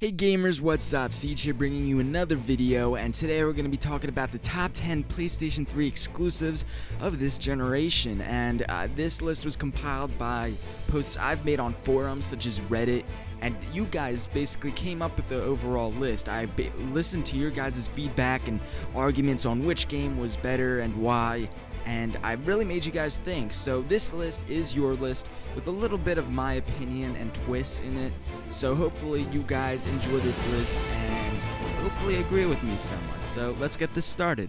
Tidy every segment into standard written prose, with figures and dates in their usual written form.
Hey gamers, what's up? Siege here bringing you another video, and today we're going to be talking about the top 10 PlayStation 3 exclusives of this generation. And this list was compiled by posts I've made on forums such as Reddit, and you guys basically came up with the overall list. I listened to your guys' feedback and arguments on which game was better and why, and I really made you guys think. So this list is your list with a little bit of my opinion and twists in it. So hopefully you guys enjoy this list and hopefully agree with me somewhat. So let's get this started.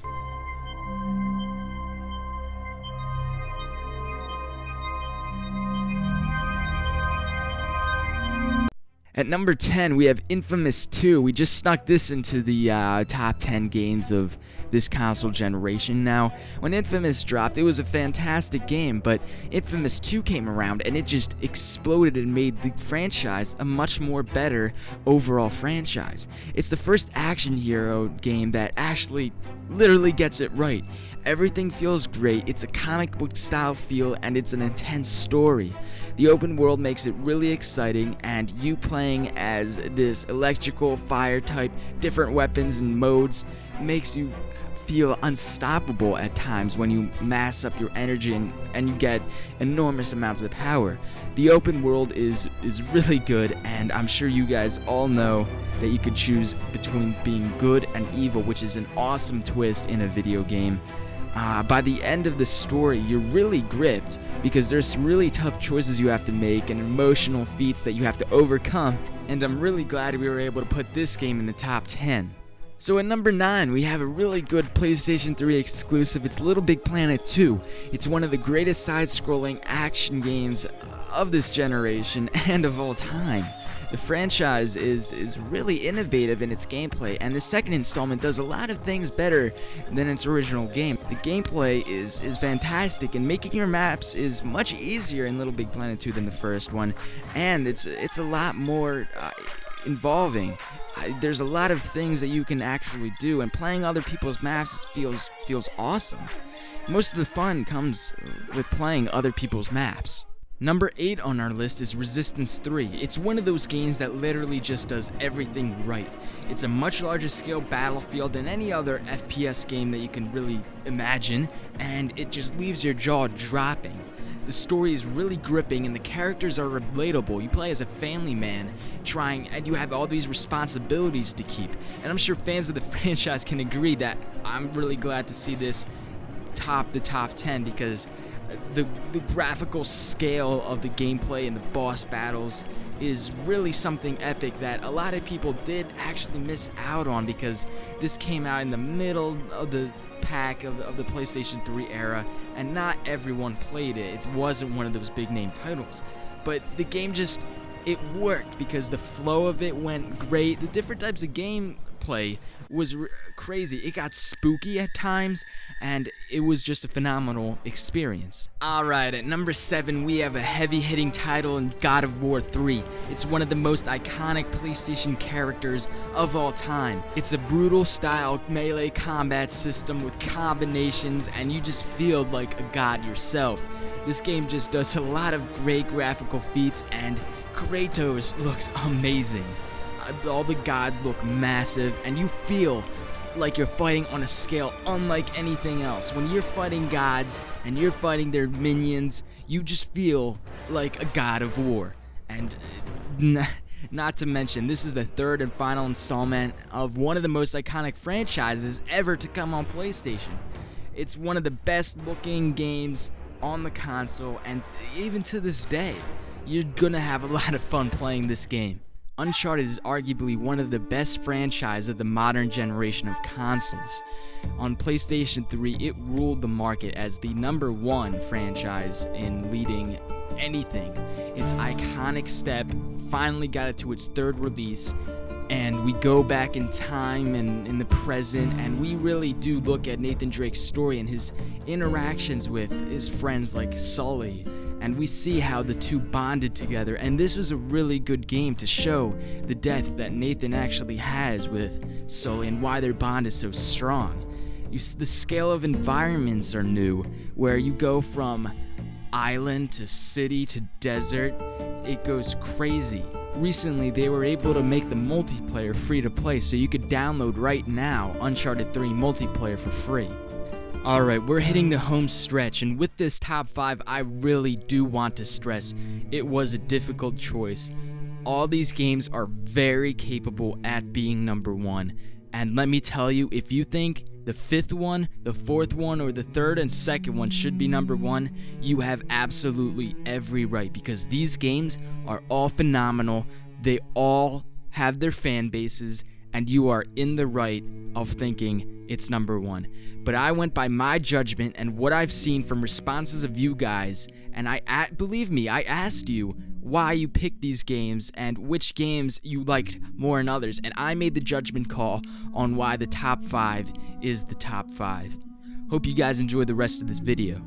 At number 10, we have Infamous 2. We just snuck this into the top 10 games of this console generation. Now, when Infamous dropped, it was a fantastic game, but Infamous 2 came around and it just exploded and made the franchise a much more better overall franchise. It's the first action hero game that actually literally gets it right. Everything feels great, it's a comic book style feel, and it's an intense story. The open world makes it really exciting, and you playing as this electrical, fire type, different weapons and modes makes you feel unstoppable at times when you mass up your energy and you get enormous amounts of power. The open world is really good, and I'm sure you guys all know that you could choose between being good and evil, which is an awesome twist in a video game. By the end of the story, you're really gripped because there's really tough choices you have to make and emotional feats that you have to overcome, and I'm really glad we were able to put this game in the top 10. So at number 9, we have a really good PlayStation 3 exclusive. It's Little Big Planet 2. It's one of the greatest side-scrolling action games of this generation and of all time. The franchise is really innovative in its gameplay, and the second installment does a lot of things better than its original game. The gameplay is fantastic, and making your maps is much easier in Little Big Planet 2 than the first one, and it's a lot more involving. There's a lot of things that you can actually do, and playing other people's maps feels awesome. Most of the fun comes with playing other people's maps. Number 8 on our list is Resistance 3. It's one of those games that literally just does everything right. It's a much larger scale battlefield than any other FPS game that you can really imagine, and it just leaves your jaw dropping. The story is really gripping and the characters are relatable. You play as a family man and you have all these responsibilities to keep. And I'm sure fans of the franchise can agree that I'm really glad to see this top the top 10 because the graphical scale of the gameplay and the boss battles is really something epic that a lot of people did actually miss out on because this came out in the middle of the pack of the PlayStation 3 era, and not everyone played it. It wasn't one of those big name titles, but the game it worked because the flow of it went great. The different types of gameplay was crazy. It got spooky at times, and it was just a phenomenal experience. Alright, at number 7, we have a heavy-hitting title in God of War 3. It's one of the most iconic PlayStation characters of all time. It's a brutal-style melee combat system with combinations, and you just feel like a god yourself. This game just does a lot of great graphical feats, and Kratos looks amazing. All the gods look massive, and you feel like you're fighting on a scale unlike anything else. When you're fighting gods and you're fighting their minions, you just feel like a god of war. And not to mention, this is the third and final installment of one of the most iconic franchises ever to come on PlayStation. It's one of the best looking games on the console, and even to this day, you're gonna have a lot of fun playing this game. Uncharted is arguably one of the best franchises of the modern generation of consoles. On PlayStation 3, it ruled the market as the #1 franchise in leading anything. Its iconic step finally got it to its third release, and we go back in time and in the present, and we really do look at Nathan Drake's story and his interactions with his friends like Sully, and we see how the two bonded together, and this was a really good game to show the depth that Nathan actually has with Sully and why their bond is so strong. The scale of environments are new, where you go from island to city to desert. It goes crazy. recently they were able to make the multiplayer free to play, so you could download right now Uncharted 3 multiplayer for free. Alright, we're hitting the home stretch, and with this top 5, I really do want to stress it was a difficult choice. All these games are very capable at being number 1, and let me tell you, if you think the 5th one, the 4th one, or the 3rd and 2nd one should be number 1, you have absolutely every right, because these games are all phenomenal, they all have their fan bases, and you are in the right of thinking it's number 1. But I went by my judgment and what I've seen from responses of you guys, and believe me, I asked you why you picked these games and which games you liked more than others, and I made the judgment call on why the top 5 is the top 5. Hope you guys enjoy the rest of this video.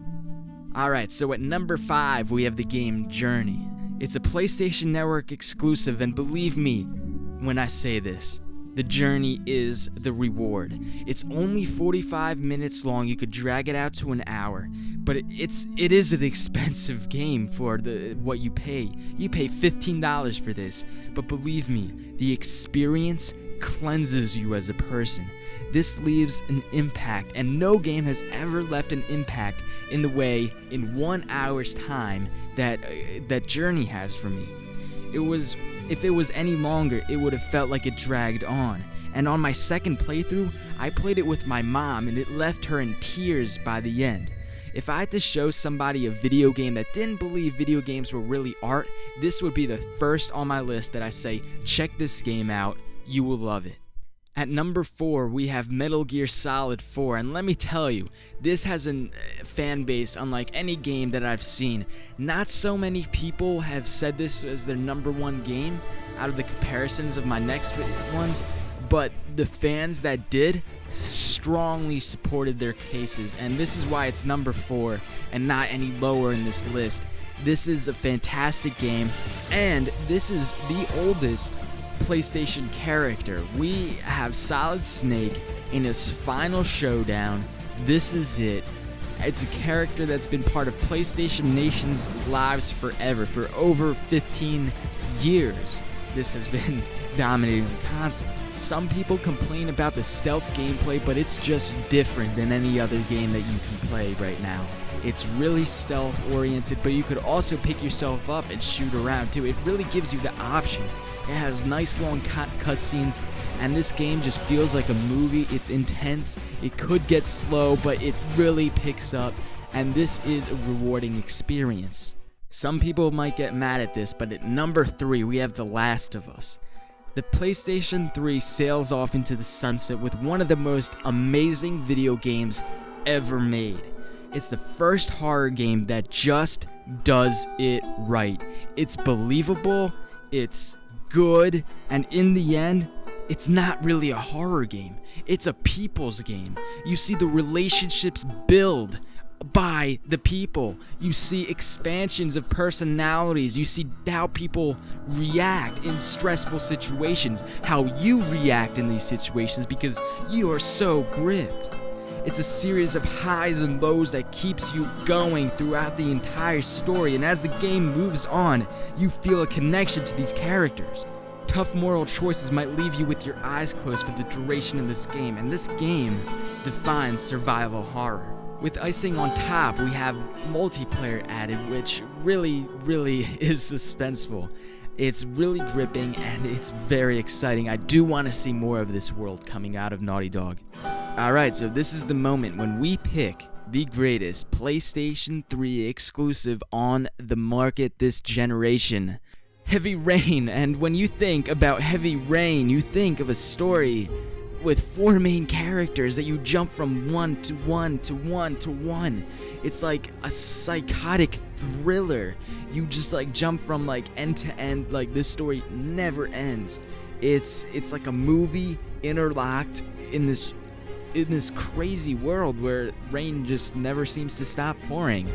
Alright, so at number 5 we have the game Journey. It's a PlayStation Network exclusive, and believe me when I say this, the journey is the reward. It's only 45 minutes long. You could drag it out to an hour, but it is an expensive game for what you pay. You pay $15 for this, but believe me, the experience cleanses you as a person. This leaves an impact, and no game has ever left an impact in the way in 1 hour's time that Journey has for me. If it was any longer, it would have felt like it dragged on. And on my second playthrough, I played it with my mom, and it left her in tears by the end. If I had to show somebody a video game that didn't believe video games were really art, this would be the first on my list that I say, check this game out, you will love it. At number 4, we have Metal Gear Solid 4, and let me tell you, this has a fan base unlike any game that I've seen. Not so many people have said this as their number 1 game out of the comparisons of my next ones, but the fans that did strongly supported their cases, and this is why it's number 4 and not any lower in this list. This is a fantastic game, and this is the oldest PlayStation character. We have Solid Snake in his final showdown. This is it. It's a character that's been part of PlayStation Nation's lives forever. For over 15 years, this has been dominating the console. Some people complain about the stealth gameplay, but it's just different than any other game that you can play right now. It's really stealth oriented, but you could also pick yourself up and shoot around too. It really gives you the option. It has nice long cutscenes, and this game just feels like a movie. It's intense, it could get slow, but it really picks up, and this is a rewarding experience. Some people might get mad at this, but at number 3 we have The Last of Us. The PlayStation 3 sails off into the sunset with one of the most amazing video games ever made. It's the first horror game that just does it right. It's believable, it's good, and in the end, it's not really a horror game. It's a people's game. You see the relationships build by the people. You see expansions of personalities. You see how people react in stressful situations, how you react in these situations because you are so gripped. It's a series of highs and lows that keeps you going throughout the entire story, and as the game moves on, you feel a connection to these characters. Tough moral choices might leave you with your eyes closed for the duration of this game, and this game defines survival horror. With icing on top, we have multiplayer added, which really is suspenseful. It's really gripping, and it's very exciting. I do want to see more of this world coming out of Naughty Dog. Alright, so this is the moment when we pick the greatest PlayStation 3 exclusive on the market this generation. Heavy Rain, and when you think about Heavy Rain, you think of a story with 4 main characters that you jump from one to one to one to one. It's like a psychotic thriller. You just like jump from like end to end, like this story never ends. It's like a movie interlocked in this crazy world where rain just never seems to stop pouring.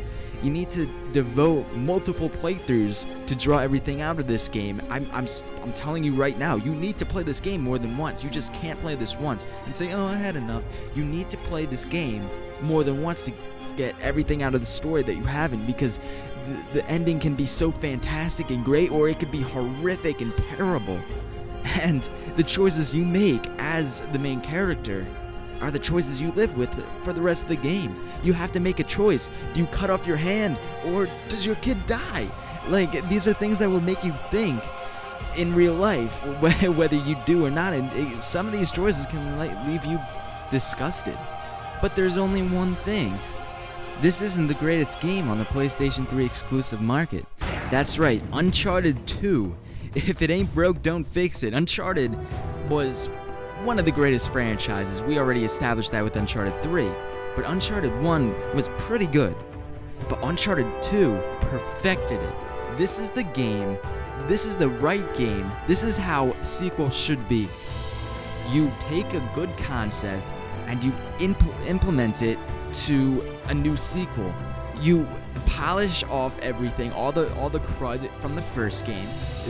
You need to devote multiple playthroughs to draw everything out of this game. I'm telling you right now, you need to play this game more than once. You just can't play this once and say, oh, I had enough. You need to play this game more than once to get everything out of the story that you haven't, because the ending can be so fantastic and great, or it could be horrific and terrible. And the choices you make as the main character are the choices you live with for the rest of the game. You have to make a choice. Do you cut off your hand, or does your kid die? Like, these are things that will make you think in real life, whether you do or not. And some of these choices can leave you disgusted. But there's only one thing. This isn't the greatest game on the PlayStation 3 exclusive market. That's right, Uncharted 2. If it ain't broke, don't fix it. Uncharted was one of the greatest franchises. We already established that with Uncharted 3. But Uncharted 1 was pretty good. But Uncharted 2 perfected it. This is the game. This is the right game. This is how sequels should be. You take a good concept and you implement it to a new sequel. You polish off everything, all the crud from the first game,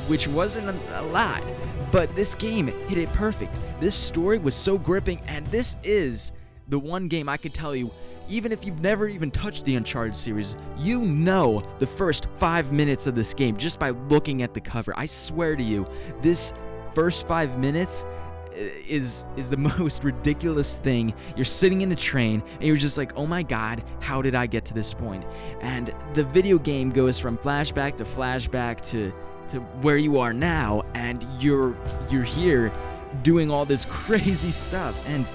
which wasn't a lot, but this game hit it perfect. This story was so gripping, and this is the one game I could tell you, even if you've never even touched the Uncharted series, you know the first 5 minutes of this game just by looking at the cover. I swear to you, this first 5 minutes is the most ridiculous thing. You're sitting in a train and you're just like, oh my god, how did I get to this point? And the video game goes from flashback to where you are now, and you're here doing all this crazy stuff, and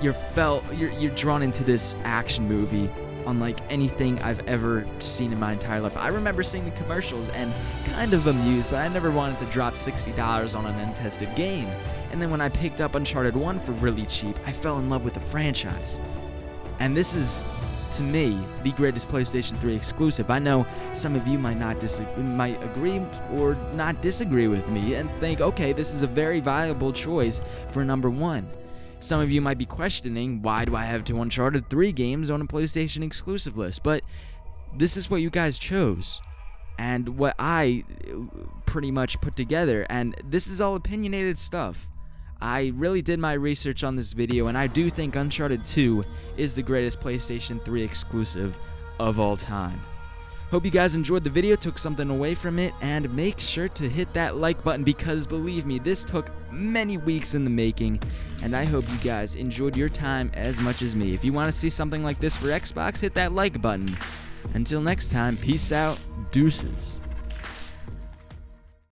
you're drawn into this action movie unlike anything I've ever seen in my entire life. I remember seeing the commercials and kind of amused, but I never wanted to drop $60 on an untested game. And then when I picked up Uncharted 1 for really cheap, I fell in love with the franchise. And this is, to me, the greatest PlayStation 3 exclusive. I know some of you might agree or not disagree with me and think, okay, this is a very viable choice for number 1. Some of you might be questioning, why do I have 2 Uncharted 3 games on a PlayStation exclusive list? But this is what you guys chose, and what I pretty much put together, and this is all opinionated stuff. I really did my research on this video, and I do think Uncharted 2 is the greatest PlayStation 3 exclusive of all time. Hope you guys enjoyed the video, took something away from it, and make sure to hit that like button, because believe me, this took many weeks in the making, and I hope you guys enjoyed your time as much as me. If you want to see something like this for Xbox, hit that like button. Until next time, peace out, deuces.